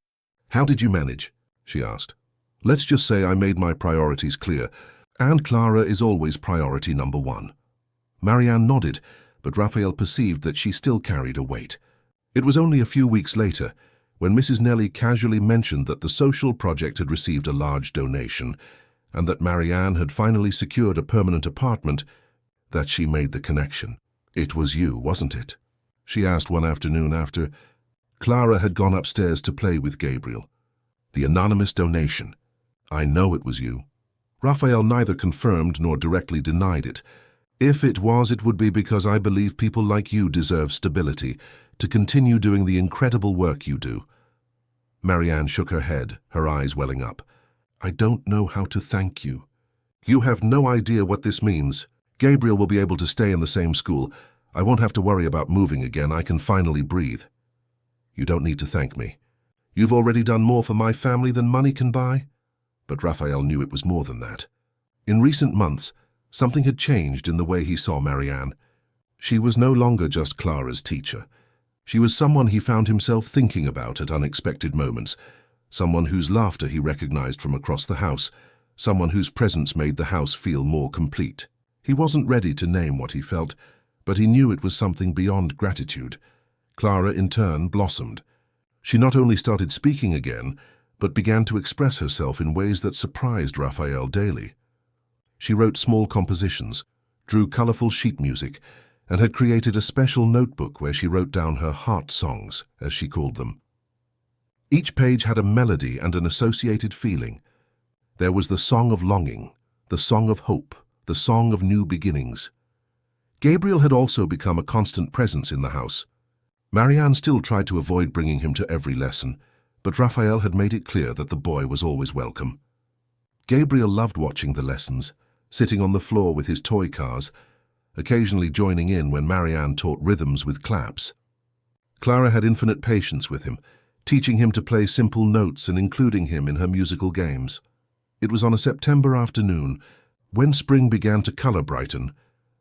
"How did you manage?" she asked. "Let's just say I made my priorities clear, and Clara is always priority number 1. Marianne nodded, but Raphael perceived that she still carried a weight. It was only a few weeks later, when Mrs. Nelly casually mentioned that the social project had received a large donation and that Marianne had finally secured a permanent apartment, that she made the connection. "It was you, wasn't it?" she asked one afternoon after Clara had gone upstairs to play with Gabriel. "The anonymous donation. I know it was you." Raphael neither confirmed nor directly denied it. "If it was, it would be because I believe people like you deserve stability to continue doing the incredible work you do." Marianne shook her head, her eyes welling up. "I don't know how to thank you. You have no idea what this means. Gabriel will be able to stay in the same school. I won't have to worry about moving again. I can finally breathe." You don't need to thank me. You've already done more for my family than money can buy." But Raphael knew it was more than that. In recent months, something had changed in the way he saw Marianne. She was no longer just Clara's teacher. She was someone he found himself thinking about at unexpected moments, someone whose laughter he recognized from across the house, someone whose presence made the house feel more complete. He wasn't ready to name what he felt, but he knew it was something beyond gratitude. Clara, in turn, blossomed. She not only started speaking again, but began to express herself in ways that surprised Raphael daily. She wrote small compositions, drew colorful sheet music, and had created a special notebook where she wrote down her heart songs, as she called them. Each page had a melody and an associated feeling. There was the song of longing, the song of hope, the song of new beginnings. Gabriel had also become a constant presence in the house. Marianne still tried to avoid bringing him to every lesson, but Raphael had made it clear that the boy was always welcome. Gabriel loved watching the lessons, sitting on the floor with his toy cars, occasionally joining in when Marianne taught rhythms with claps. Clara had infinite patience with him, teaching him to play simple notes and including him in her musical games. It was on a September afternoon, when spring began to color brighten,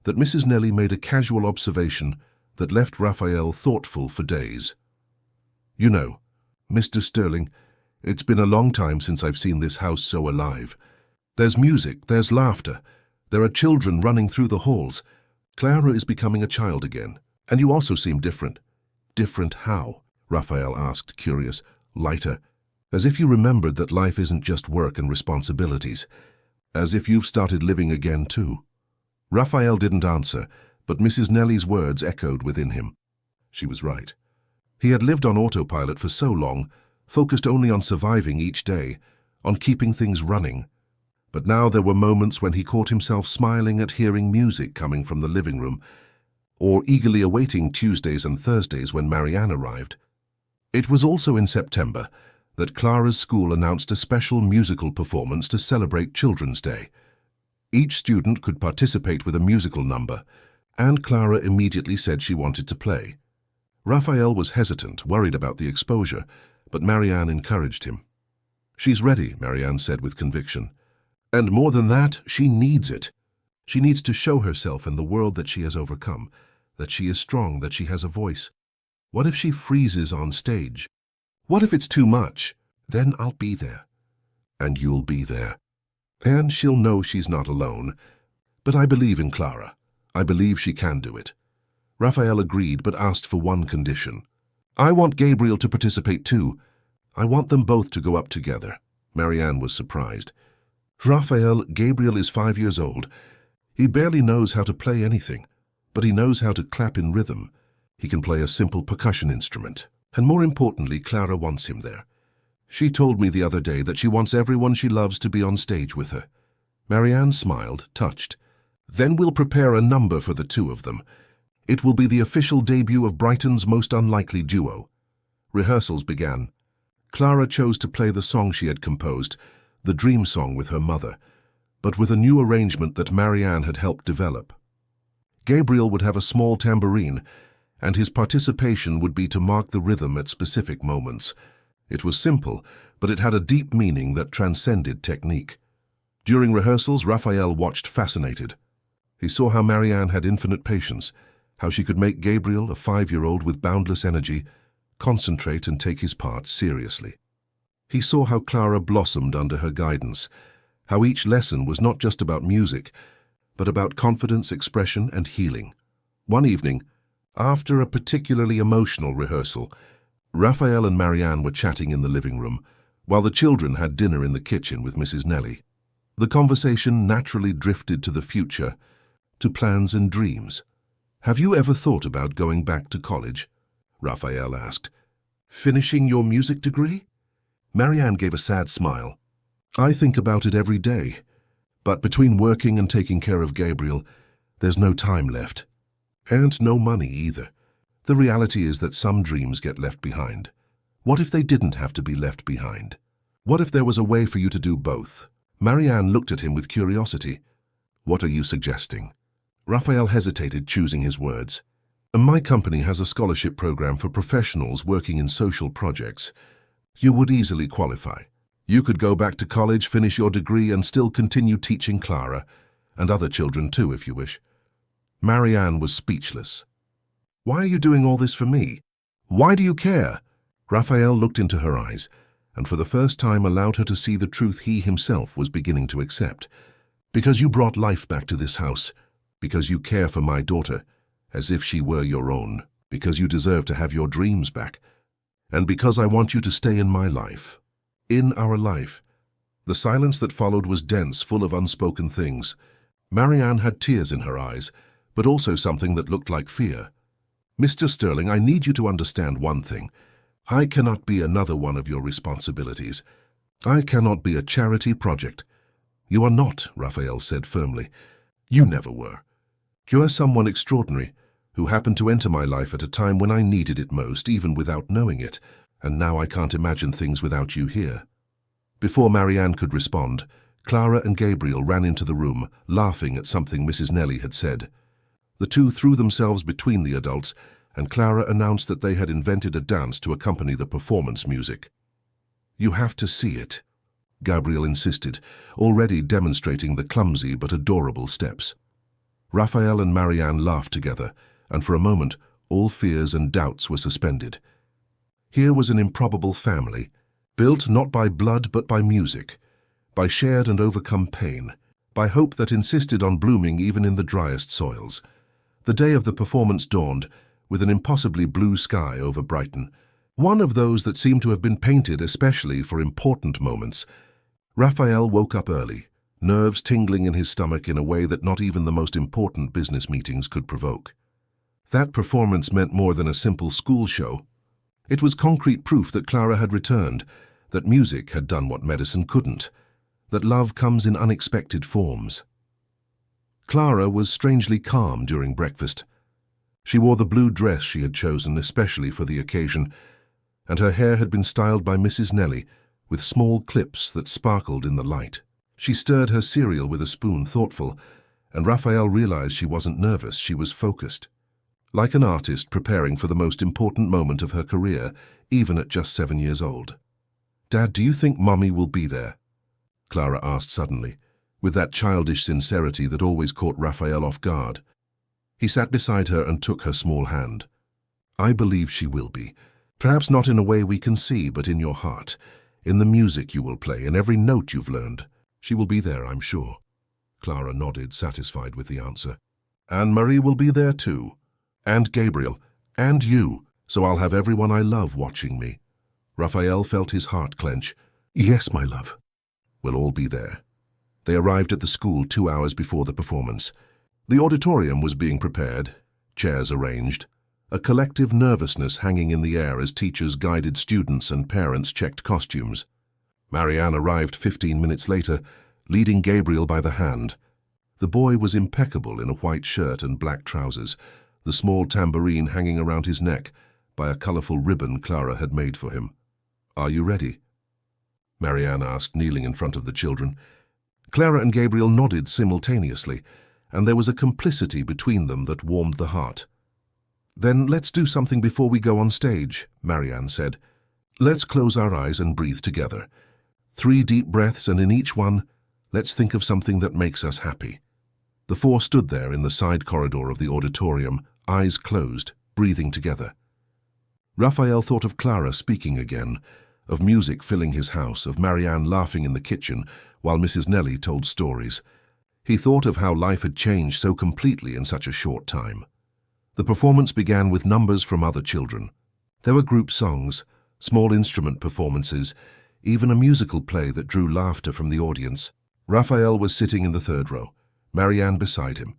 that Mrs. Nelly made a casual observation that left Raphael thoughtful for days. "You know, Mr. Sterling, it's been a long time since I've seen this house so alive. There's music, there's laughter, there are children running through the halls. Clara is becoming a child again, and you also seem different." "Different how?" Raphael asked, curious. "Lighter. As if you remembered that life isn't just work and responsibilities. As if you've started living again too." Raphael didn't answer, but Mrs. Nelly's words echoed within him. She was right. He had lived on autopilot for so long, focused only on surviving each day, on keeping things running. But now there were moments when he caught himself smiling at hearing music coming from the living room, or eagerly awaiting Tuesdays and Thursdays when Marianne arrived. It was also in September that Clara's school announced a special musical performance to celebrate Children's Day. Each student could participate with a musical number, and Clara immediately said she wanted to play. Raphael was hesitant, worried about the exposure, but Marianne encouraged him. "She's ready," Marianne said with conviction. "And more than that, she needs it. She needs to show herself in the world that she has overcome, that she is strong, that she has a voice. What if she freezes on stage? What if it's too much? Then I'll be there. And you'll be there. And she'll know she's not alone. But I believe in Clara. I believe she can do it." Raphael agreed, but asked for one condition. "I want Gabriel to participate too. I want them both to go up together." Marianne was surprised. "Raphael, Gabriel is 5 years old. He barely knows how to play anything, but he knows how to clap in rhythm. He can play a simple percussion instrument. And more importantly, Clara wants him there. She told me the other day that she wants everyone she loves to be on stage with her." Marianne smiled, touched. "Then we'll prepare a number for the two of them. It will be the official debut of Brighton's most unlikely duo." Rehearsals began. Clara chose to play the song she had composed, the dream song with her mother, but with a new arrangement that Marianne had helped develop. Gabriel would have a small tambourine, and his participation would be to mark the rhythm at specific moments. It was simple, but it had a deep meaning that transcended technique. During rehearsals, Raphael watched fascinated. He saw how Marianne had infinite patience, how she could make Gabriel, a 5-year-old with boundless energy, concentrate and take his part seriously. He saw how Clara blossomed under her guidance, how each lesson was not just about music, but about confidence, expression, and healing. One evening, after a particularly emotional rehearsal, Raphael and Marianne were chatting in the living room, while the children had dinner in the kitchen with Mrs. Nelly. The conversation naturally drifted to the future, to plans and dreams. "Have you ever thought about going back to college?" Raphael asked. "Finishing your music degree?" Marianne gave a sad smile. "I think about it every day, but between working and taking care of Gabriel, there's no time left. And no money either. The reality is that some dreams get left behind. What if they didn't have to be left behind? What if there was a way for you to do both?" Marianne looked at him with curiosity. "What are you suggesting?" Raphael hesitated, choosing his words. My company has a scholarship program for professionals working in social projects. You would easily qualify. You could go back to college, finish your degree, and still continue teaching Clara, and other children too, if you wish. Marianne was speechless. Why are you doing all this for me? Why do you care? Raphael looked into her eyes, and for the first time allowed her to see the truth he himself was beginning to accept. Because you brought life back to this house. Because you care for my daughter, as if she were your own. Because you deserve to have your dreams back. And because I want you to stay in my life. In our life. The silence that followed was dense, full of unspoken things. Marianne had tears in her eyes, but also something that looked like fear. Mr. Sterling, I need you to understand one thing. I cannot be another one of your responsibilities. I cannot be a charity project. You are not, Raphael said firmly. You never were. You are someone extraordinary, who happened to enter my life at a time when I needed it most, even without knowing it, and now I can't imagine things without you here. Before Marianne could respond, Clara and Gabriel ran into the room, laughing at something Mrs. Nelly had said. The two threw themselves between the adults, and Clara announced that they had invented a dance to accompany the performance music. You have to see it, Gabriel insisted, already demonstrating the clumsy but adorable steps. Raphael and Marianne laughed together, and for a moment all fears and doubts were suspended. Here was an improbable family, built not by blood but by music, by shared and overcome pain, by hope that insisted on blooming even in the driest soils. The day of the performance dawned, with an impossibly blue sky over Brighton, one of those that seemed to have been painted especially for important moments. Raphael woke up early, nerves tingling in his stomach in a way that not even the most important business meetings could provoke. That performance meant more than a simple school show. It was concrete proof that Clara had returned, that music had done what medicine couldn't, that love comes in unexpected forms. Clara was strangely calm during breakfast. She wore the blue dress she had chosen especially for the occasion, and her hair had been styled by Mrs. Nelly with small clips that sparkled in the light. She stirred her cereal with a spoon, thoughtful, and Raphael realized she wasn't nervous, she was focused. Like an artist preparing for the most important moment of her career, even at just 7 years old. Dad, do you think Mommy will be there? Clara asked suddenly, with that childish sincerity that always caught Raphael off guard. He sat beside her and took her small hand. I believe she will be. Perhaps not in a way we can see, but in your heart, in the music you will play, in every note you've learned. She will be there, I'm sure. Clara nodded, satisfied with the answer. Anne-Marie will be there too. And Gabriel. And you. So I'll have everyone I love watching me. Raphael felt his heart clench. Yes, my love. We'll all be there. They arrived at the school 2 hours before the performance. The auditorium was being prepared, chairs arranged, a collective nervousness hanging in the air as teachers guided students and parents checked costumes. Marianne arrived 15 minutes later, leading Gabriel by the hand. The boy was impeccable in a white shirt and black trousers, the small tambourine hanging around his neck by a colourful ribbon Clara had made for him. Are you ready? Marianne asked, kneeling in front of the children. Clara and Gabriel nodded simultaneously, and there was a complicity between them that warmed the heart. Then let's do something before we go on stage, Marianne said. Let's close our eyes and breathe together. 3 deep breaths, and in each one, let's think of something that makes us happy. The 4 stood there in the side corridor of the auditorium, eyes closed, breathing together. Raphael thought of Clara speaking again, of music filling his house, of Marianne laughing in the kitchen while Mrs. Nelly told stories. He thought of how life had changed so completely in such a short time. The performance began with numbers from other children. There were group songs, small instrument performances, even a musical play that drew laughter from the audience. Raphael was sitting in the 3rd row, Marianne beside him.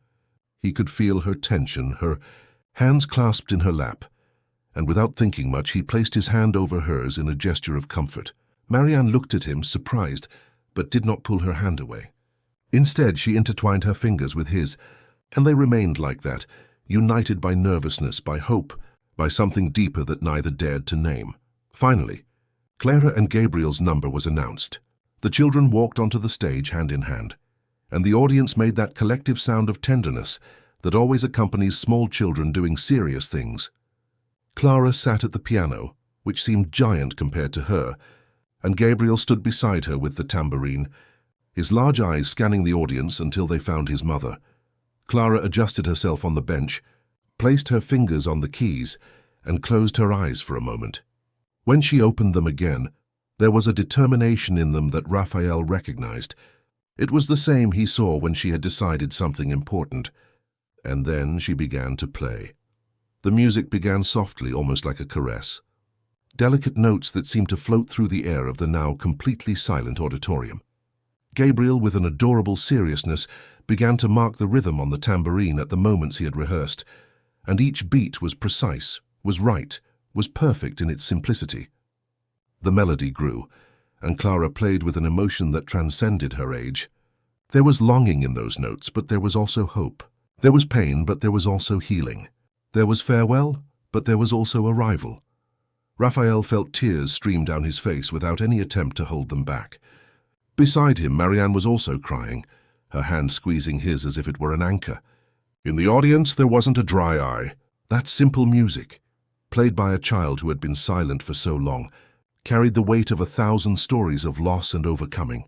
He could feel her tension, her hands clasped in her lap, and without thinking much, he placed his hand over hers in a gesture of comfort. Marianne looked at him, surprised, but did not pull her hand away. Instead, she intertwined her fingers with his, and they remained like that, united by nervousness, by hope, by something deeper that neither dared to name. Finally, Clara and Gabriel's number was announced. The children walked onto the stage hand in hand, and the audience made that collective sound of tenderness, that always accompanies small children doing serious things. Clara sat at the piano, which seemed giant compared to her, and Gabriel stood beside her with the tambourine, his large eyes scanning the audience until they found his mother. Clara adjusted herself on the bench, placed her fingers on the keys, and closed her eyes for a moment. When she opened them again, there was a determination in them that Raphael recognized. It was the same he saw when she had decided something important. And then she began to play. The music began softly, almost like a caress. Delicate notes that seemed to float through the air of the now completely silent auditorium. Gabriel, with an adorable seriousness, began to mark the rhythm on the tambourine at the moments he had rehearsed, and each beat was precise, was right, was perfect in its simplicity. The melody grew, and Clara played with an emotion that transcended her age. There was longing in those notes, but there was also hope. There was pain, but there was also healing. There was farewell, but there was also arrival. Raphael felt tears stream down his face without any attempt to hold them back. Beside him, Marianne was also crying, her hand squeezing his as if it were an anchor. In the audience, there wasn't a dry eye. That simple music, played by a child who had been silent for so long, carried the weight of 1,000 stories of loss and overcoming.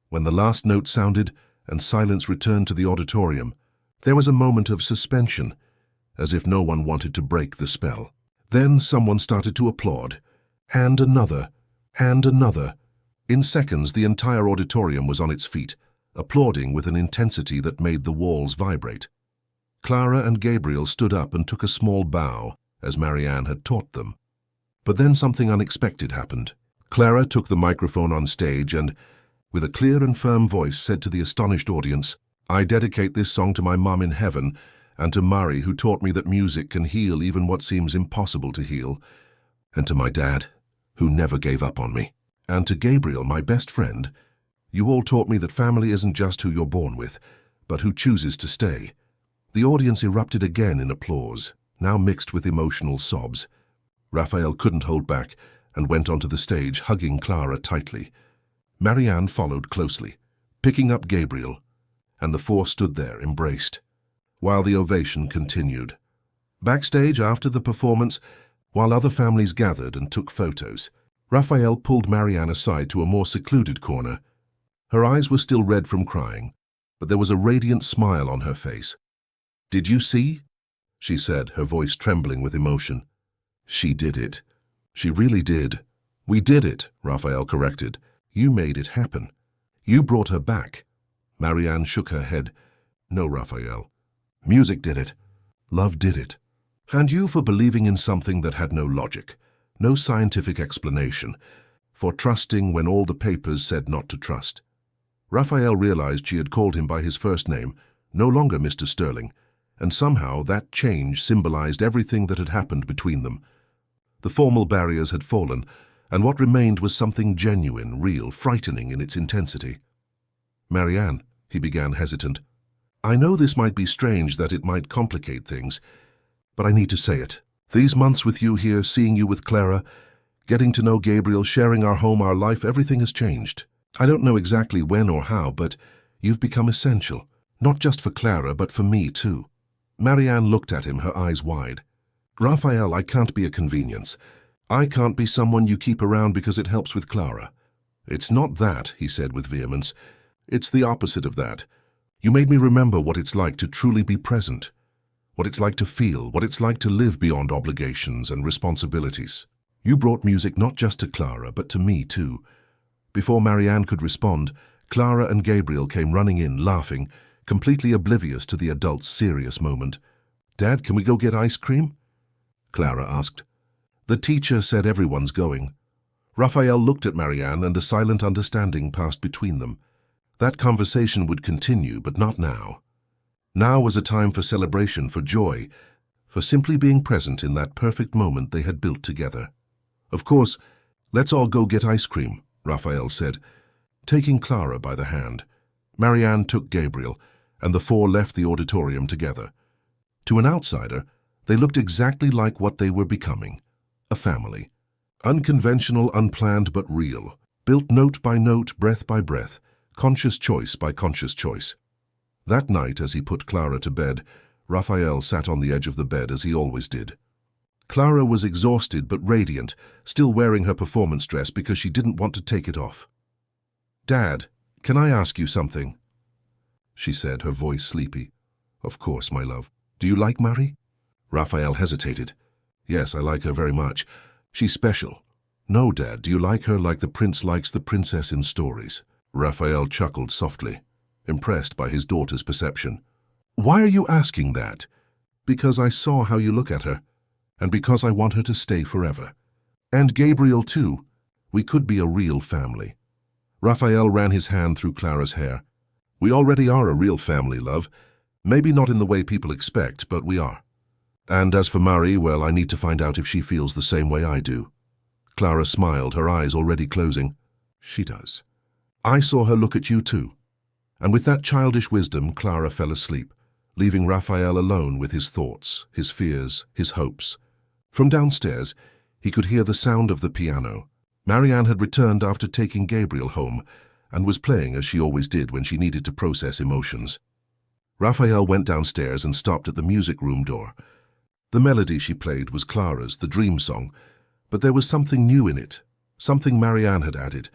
When the last note sounded and silence returned to the auditorium, there was a moment of suspension, as if no one wanted to break the spell. Then someone started to applaud, and another, and another. In seconds, the entire auditorium was on its feet, applauding with an intensity that made the walls vibrate. Clara and Gabriel stood up and took a small bow, as Marianne had taught them. But then something unexpected happened. Clara took the microphone on stage and, with a clear and firm voice, said to the astonished audience, "I dedicate this song to my mum in heaven, and to Mari, who taught me that music can heal even what seems impossible to heal, and to my dad, who never gave up on me, and to Gabriel, my best friend. You all taught me that family isn't just who you're born with, but who chooses to stay." The audience erupted again in applause, now mixed with emotional sobs. Raphael couldn't hold back and went onto the stage, hugging Clara tightly. Marianne followed closely, picking up Gabriel, and the four stood there, embraced, while the ovation continued. Backstage, after the performance, while other families gathered and took photos, Raphael pulled Marianne aside to a more secluded corner. Her eyes were still red from crying, but there was a radiant smile on her face. "Did you see?" she said, her voice trembling with emotion. "She did it. She really did." "We did it," Raphael corrected. "You made it happen. You brought her back." Marianne shook her head. "No, Raphael. Music did it. Love did it. And you for believing in something that had no logic, no scientific explanation, for trusting when all the papers said not to trust." Raphael realized she had called him by his first name, no longer Mr. Sterling, and somehow that change symbolized everything that had happened between them. The formal barriers had fallen, and what remained was something genuine, real, frightening in its intensity. "Marianne," he began, hesitant, "I know this might be strange, that it might complicate things, but I need to say it. These months with you here, seeing you with Clara, getting to know Gabriel, sharing our home, our life, everything has changed. I don't know exactly when or how, but you've become essential, not just for Clara, but for me too." Marianne looked at him, her eyes wide. "Raphael, I can't be a convenience. I can't be someone you keep around because it helps with Clara. It's not that," he said with vehemence. "It's the opposite of that. You made me remember what it's like to truly be present, what it's like to feel, what it's like to live beyond obligations and responsibilities. You brought music not just to Clara, but to me too." Before Marianne could respond, Clara and Gabriel came running in, laughing, completely oblivious to the adult's serious moment. "Dad, can we go get ice cream?" Clara asked. "The teacher said everyone's going." Raphael looked at Marianne, and a silent understanding passed between them. That conversation would continue, but not now. Now was a time for celebration, for joy, for simply being present in that perfect moment they had built together. "Of course, let's all go get ice cream," Raphael said, taking Clara by the hand. Marianne took Gabriel, and the four left the auditorium together. To an outsider, they looked exactly like what they were becoming, a family. Unconventional, unplanned, but real, built note by note, breath by breath, conscious choice by conscious choice. That night, as he put Clara to bed, Raphael sat on the edge of the bed as he always did. Clara was exhausted but radiant, still wearing her performance dress because she didn't want to take it off. "Dad, can I ask you something?" she said, her voice sleepy. "Of course, my love. Do you like Marie?" Raphael hesitated. "Yes, I like her very much. She's special." "No, Dad, do you like her like the prince likes the princess in stories?" Raphael chuckled softly, impressed by his daughter's perception. "Why are you asking that?" "Because I saw how you look at her, and because I want her to stay forever. And Gabriel, too. We could be a real family." Raphael ran his hand through Clara's hair. "We already are a real family, love. Maybe not in the way people expect, but we are. And as for Marie, well, I need to find out if she feels the same way I do." Clara smiled, her eyes already closing. "She does. I saw her look at you too." And with that childish wisdom, Clara fell asleep, leaving Raphael alone with his thoughts, his fears, his hopes. From downstairs, he could hear the sound of the piano. Marianne had returned after taking Gabriel home and was playing as she always did when she needed to process emotions. Raphael went downstairs and stopped at the music room door. The melody she played was Clara's, the dream song, but there was something new in it, something Marianne had added.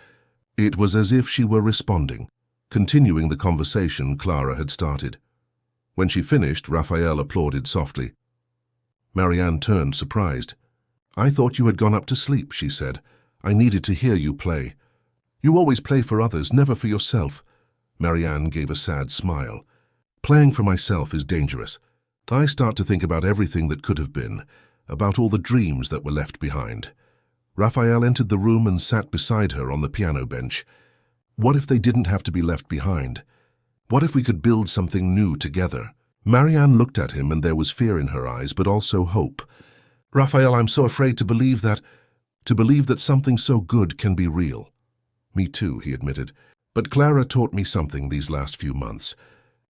It was as if she were responding, continuing the conversation Clara had started. When she finished, Raphael applauded softly. Marianne turned, surprised. "I thought you had gone up to sleep," she said. "I needed to hear you play." "You always play for others, never for yourself." Marianne gave a sad smile. "Playing for myself is dangerous. I start to think about everything that could have been, about all the dreams that were left behind." Raphael entered the room and sat beside her on the piano bench. What if they didn't have to be left behind? What if we could build something new together? Marianne looked at him and there was fear in her eyes, but also hope. "Raphael, I'm so afraid to believe that something so good can be real." "Me too," he admitted. "But Clara taught me something these last few months.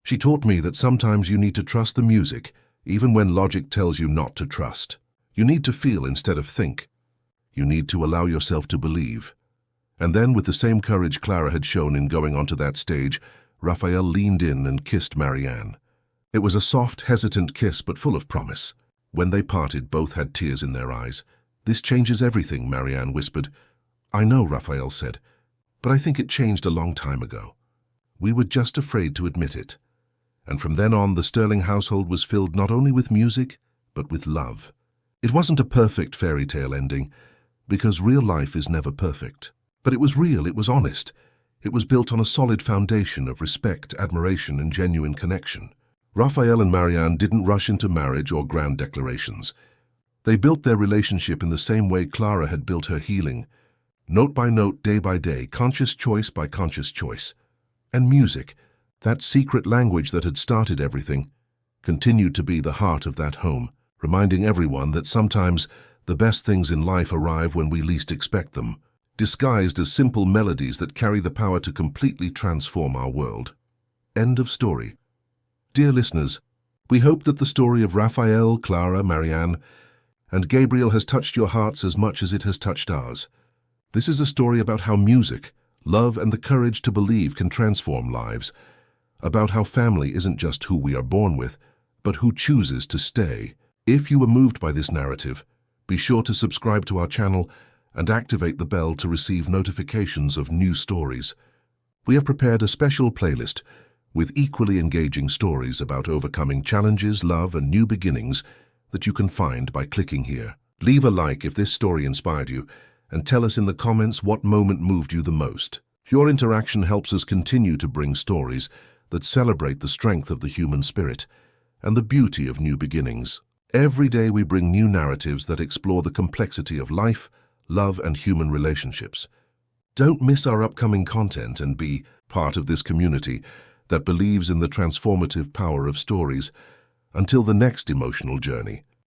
She taught me that sometimes you need to trust the music, even when logic tells you not to trust. You need to feel instead of think. You need to allow yourself to believe." And then, with the same courage Clara had shown in going onto that stage, Raphael leaned in and kissed Marianne. It was a soft, hesitant kiss, but full of promise. When they parted, both had tears in their eyes. "This changes everything," Marianne whispered. "I know," Raphael said, "but I think it changed a long time ago. We were just afraid to admit it." And from then on, the Sterling household was filled not only with music, but with love. It wasn't a perfect fairy tale ending, because real life is never perfect. But it was real, it was honest. It was built on a solid foundation of respect, admiration, and genuine connection. Raphael and Marianne didn't rush into marriage or grand declarations. They built their relationship in the same way Clara had built her healing, note by note, day by day, conscious choice by conscious choice. And music, that secret language that had started everything, continued to be the heart of that home, reminding everyone that sometimes the best things in life arrive when we least expect them, disguised as simple melodies that carry the power to completely transform our world. End of story. Dear listeners, we hope that the story of Raphael, Clara, Marianne, and Gabriel has touched your hearts as much as it has touched ours. This is a story about how music, love, and the courage to believe can transform lives, about how family isn't just who we are born with, but who chooses to stay. If you were moved by this narrative, be sure to subscribe to our channel and activate the bell to receive notifications of new stories. We have prepared a special playlist with equally engaging stories about overcoming challenges, love, and new beginnings that you can find by clicking here. Leave a like if this story inspired you, and tell us in the comments what moment moved you the most. Your interaction helps us continue to bring stories that celebrate the strength of the human spirit and the beauty of new beginnings. Every day we bring new narratives that explore the complexity of life, love, and human relationships. Don't miss our upcoming content and be part of this community that believes in the transformative power of stories. Until the next emotional journey,